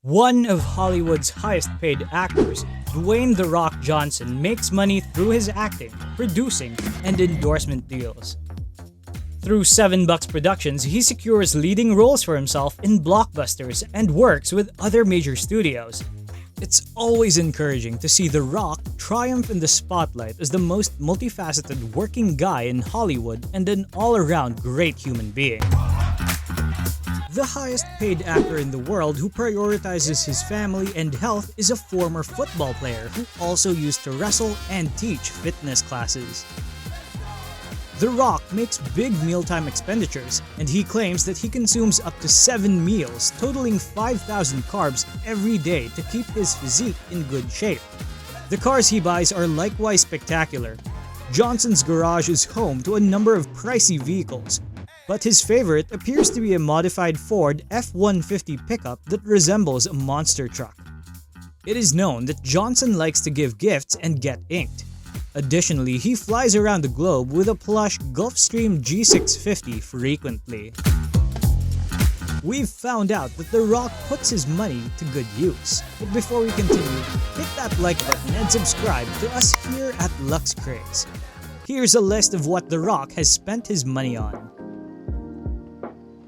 One of Hollywood's highest-paid actors, Dwayne "The Rock" Johnson makes money through his acting, producing, and endorsement deals. Through $7 Productions, he secures leading roles for himself in blockbusters and works with other major studios. It's always encouraging to see The Rock triumph in the spotlight as the most multifaceted working guy in Hollywood and an all-around great human being. The highest-paid actor in the world who prioritizes his family and health is a former football player who also used to wrestle and teach fitness classes. The Rock makes big mealtime expenditures, and he claims that he consumes up to 7 meals, totaling 5,000 carbs every day to keep his physique in good shape. The cars he buys are likewise spectacular. Johnson's garage is home to a number of pricey vehicles, but his favorite appears to be a modified Ford F-150 pickup that resembles a monster truck. It is known that Johnson likes to give gifts and get inked. Additionally, he flies around the globe with a plush Gulfstream G650 frequently. We've found out that The Rock puts his money to good use. But before we continue, hit that like button and subscribe to us here at Lux Craze. Here's a list of what The Rock has spent his money on.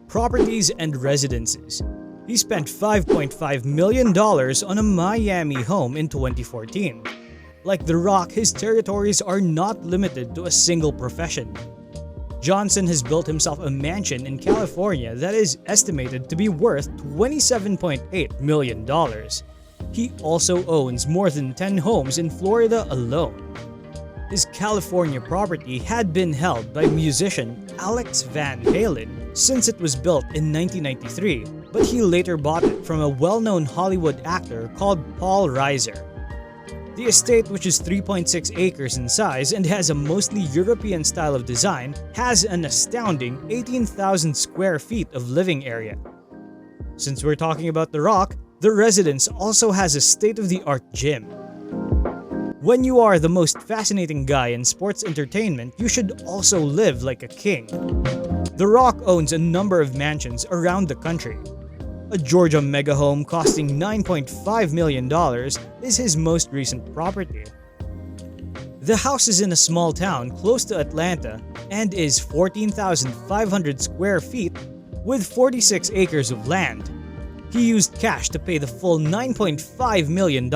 Properties and residences. He spent $5.5 million on a Miami home in 2014. Like The Rock, his territories are not limited to a single profession. Johnson has built himself a mansion in California that is estimated to be worth $27.8 million. He also owns more than 10 homes in Florida alone. His California property had been held by musician Alex Van Halen since it was built in 1993, but he later bought it from a well-known Hollywood actor called Paul Reiser. The estate, which is 3.6 acres in size and has a mostly European style of design, has an astounding 18,000 square feet of living area. Since we're talking about The Rock, the residence also has a state-of-the-art gym. When you are the most fascinating guy in sports entertainment, you should also live like a king. The Rock owns a number of mansions around the country. A Georgia mega home costing $9.5 million is his most recent property. The house is in a small town close to Atlanta and is 14,500 square feet with 46 acres of land. He used cash to pay the full $9.5 million.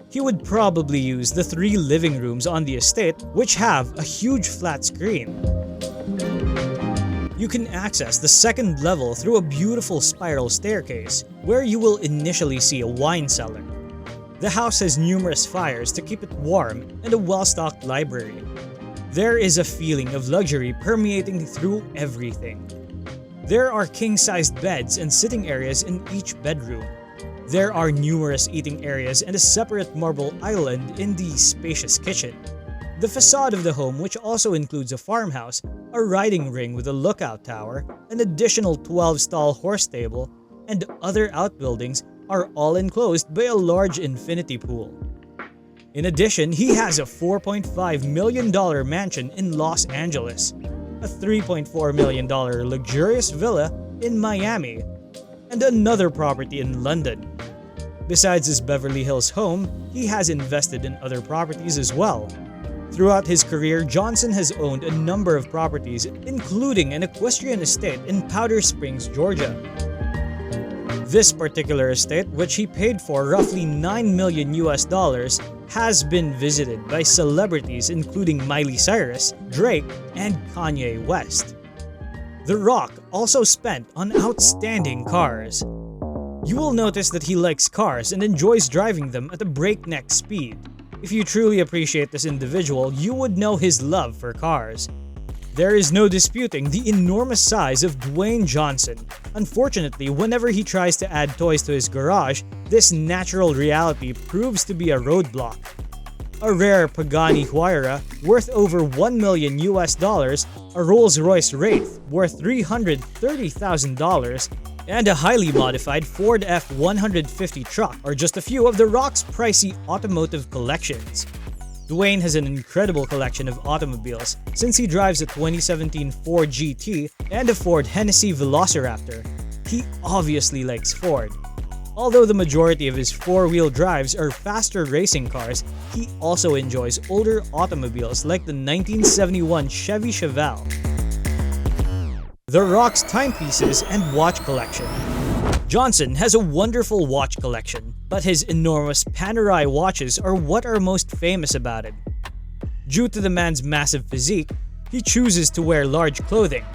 He would probably use the 3 living rooms on the estate, which have a huge flat screen. You can access the second level through a beautiful spiral staircase, where you will initially see a wine cellar. The house has numerous fires to keep it warm and a well-stocked library. There is a feeling of luxury permeating through everything. There are king-sized beds and sitting areas in each bedroom. There are numerous eating areas and a separate marble island in the spacious kitchen. The facade of the home, which also includes a farmhouse, a riding ring with a lookout tower, an additional 12-stall horse stable, and other outbuildings, are all enclosed by a large infinity pool. In addition, he has a $4.5 million mansion in Los Angeles, a $3.4 million luxurious villa in Miami, and another property in London. Besides his Beverly Hills home, he has invested in other properties as well. Throughout his career, Johnson has owned a number of properties, including an equestrian estate in Powder Springs, Georgia. This particular estate, which he paid for roughly $9 million, has been visited by celebrities including Miley Cyrus, Drake, and Kanye West. The Rock also spent on outstanding cars. You will notice that he likes cars and enjoys driving them at a breakneck speed. If you truly appreciate this individual, you would know his love for cars. There is no disputing the enormous size of Dwayne Johnson. Unfortunately, whenever he tries to add toys to his garage, this natural reality proves to be a roadblock. A rare Pagani Huayra worth over $1 million, a Rolls-Royce Wraith worth $330,000, and a highly modified Ford F-150 truck are just a few of The Rock's pricey automotive collections. Dwayne has an incredible collection of automobiles since he drives a 2017 Ford GT and a Ford Hennessy Velociraptor. He obviously likes Ford. Although the majority of his four-wheel drives are faster racing cars, he also enjoys older automobiles like the 1971 Chevy Chevelle. The Rock's timepieces and watch collection. Johnson has a wonderful watch collection, but his enormous Panerai watches are what are most famous about him. Due to the man's massive physique, he chooses to wear large clothing.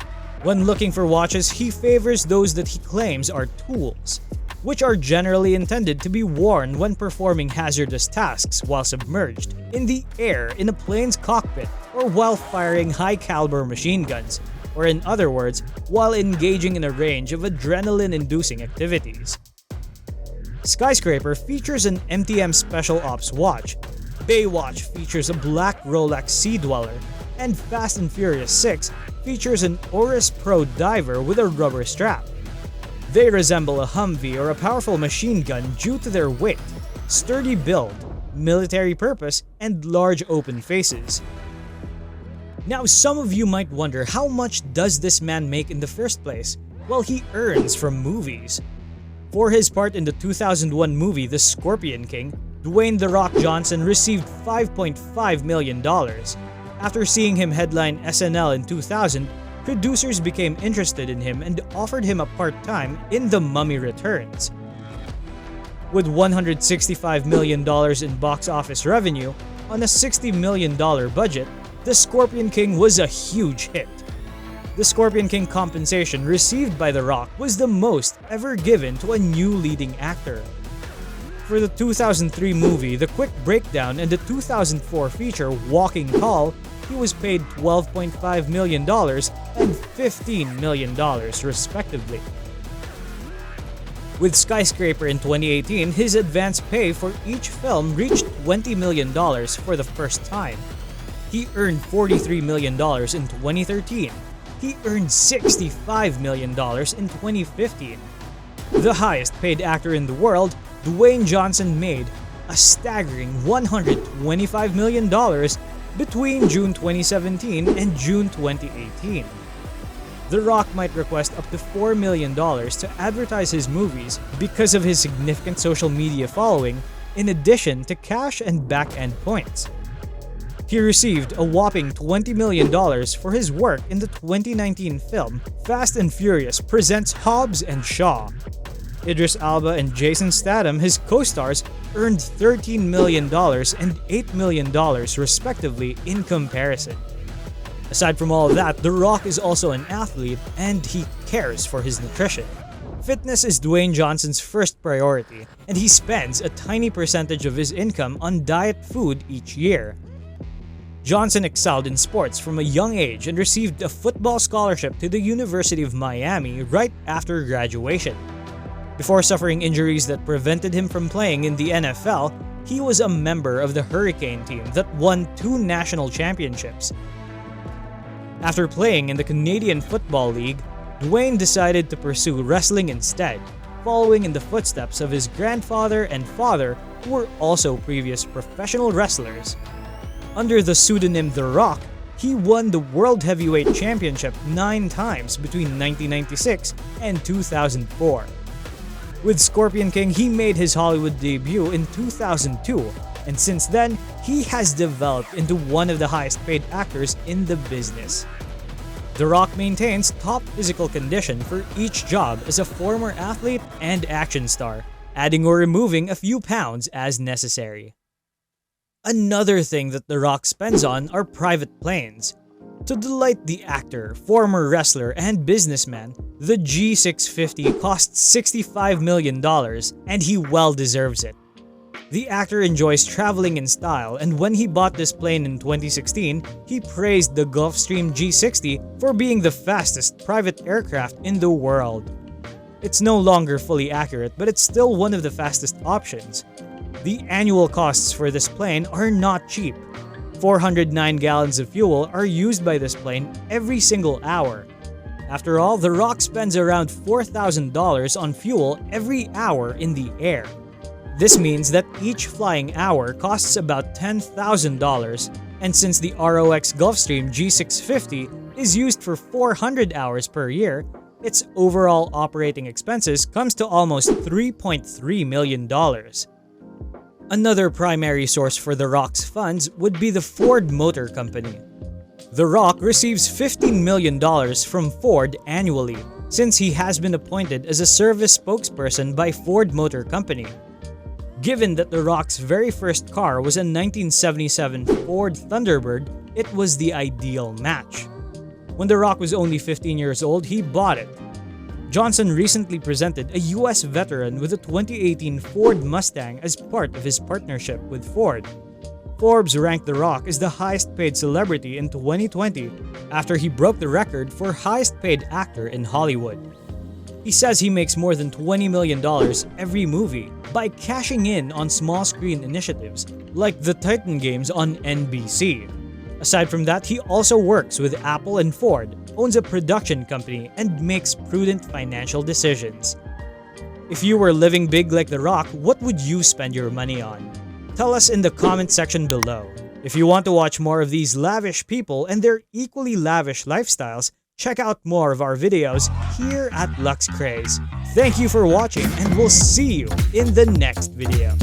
When looking for watches, he favors those that he claims are tools, which are generally intended to be worn when performing hazardous tasks while submerged in the air in a plane's cockpit or while firing high-caliber machine guns, or in other words, while engaging in a range of adrenaline-inducing activities. Skyscraper features an MTM Special Ops watch, Baywatch features a black Rolex Sea Dweller, and Fast and Furious 6 features an Oris Pro diver with a rubber strap. They resemble a Humvee or a powerful machine gun due to their weight, sturdy build, military purpose, and large open faces. Now, some of you might wonder, how much does this man make in the first place? Well, he earns from movies. For his part in the 2001 movie The Scorpion King, Dwayne "The Rock" Johnson received $5.5 million. After seeing him headline SNL in 2000, producers became interested in him and offered him a part-time in The Mummy Returns. With $165 million in box office revenue on a $60 million budget, The Scorpion King was a huge hit. The Scorpion King compensation received by The Rock was the most ever given to a new leading actor. For the 2003 movie The Quick Breakdown and the 2004 feature Walking Tall, he was paid $12.5 million and $15 million respectively. With Skyscraper in 2018, his advance pay for each film reached $20 million for the first time. He earned $43 million in 2013. He earned $65 million in 2015. The highest paid actor in the world, Dwayne Johnson, made a staggering $125 million between June 2017 and June 2018. The Rock might request up to $4 million to advertise his movies because of his significant social media following, in addition to cash and back-end points. He received a whopping $20 million for his work in the 2019 film Fast and Furious Presents Hobbs and Shaw. Idris Elba and Jason Statham, his co-stars, earned $13 million and $8 million respectively in comparison. Aside from all of that, The Rock is also an athlete and he cares for his nutrition. Fitness is Dwayne Johnson's first priority, and he spends a tiny percentage of his income on diet food each year. Johnson excelled in sports from a young age and received a football scholarship to the University of Miami right after graduation. Before suffering injuries that prevented him from playing in the NFL, he was a member of the Hurricane team that won 2 national championships. After playing in the Canadian Football League, Dwayne decided to pursue wrestling instead, following in the footsteps of his grandfather and father, who were also previous professional wrestlers. Under the pseudonym The Rock, he won the World Heavyweight Championship 9 times between 1996 and 2004. With Scorpion King, he made his Hollywood debut in 2002, and since then, he has developed into one of the highest paid actors in the business. The Rock maintains top physical condition for each job as a former athlete and action star, adding or removing a few pounds as necessary. Another thing that The Rock spends on are private planes. To delight the actor, former wrestler, and businessman, the G650 costs $65 million, and he well deserves it. The actor enjoys traveling in style, and when he bought this plane in 2016, he praised the Gulfstream G60 for being the fastest private aircraft in the world. It's no longer fully accurate, but it's still one of the fastest options. The annual costs for this plane are not cheap. 409 gallons of fuel are used by this plane every single hour. After all, The Rock spends around $4,000 on fuel every hour in the air. This means that each flying hour costs about $10,000, and since the ROX Gulfstream G650 is used for 400 hours per year, its overall operating expenses comes to almost $3.3 million. Another primary source for The Rock's funds would be the Ford Motor Company. The Rock receives $15 million from Ford annually, since he has been appointed as a service spokesperson by Ford Motor Company. Given that The Rock's very first car was a 1977 Ford Thunderbird, it was the ideal match. When The Rock was only 15 years old, he bought it. Johnson recently presented a US veteran with a 2018 Ford Mustang as part of his partnership with Ford. Forbes ranked The Rock as the highest-paid celebrity in 2020 after he broke the record for highest-paid actor in Hollywood. He says he makes more than $20 million every movie by cashing in on small-screen initiatives like the Titan games on NBC. Aside from that, he also works with Apple and Ford, owns a production company, and makes prudent financial decisions. If you were living big like The Rock, what would you spend your money on? Tell us in the comment section below. If you want to watch more of these lavish people and their equally lavish lifestyles, check out more of our videos here at Lux Craze. Thank you for watching, and we'll see you in the next video.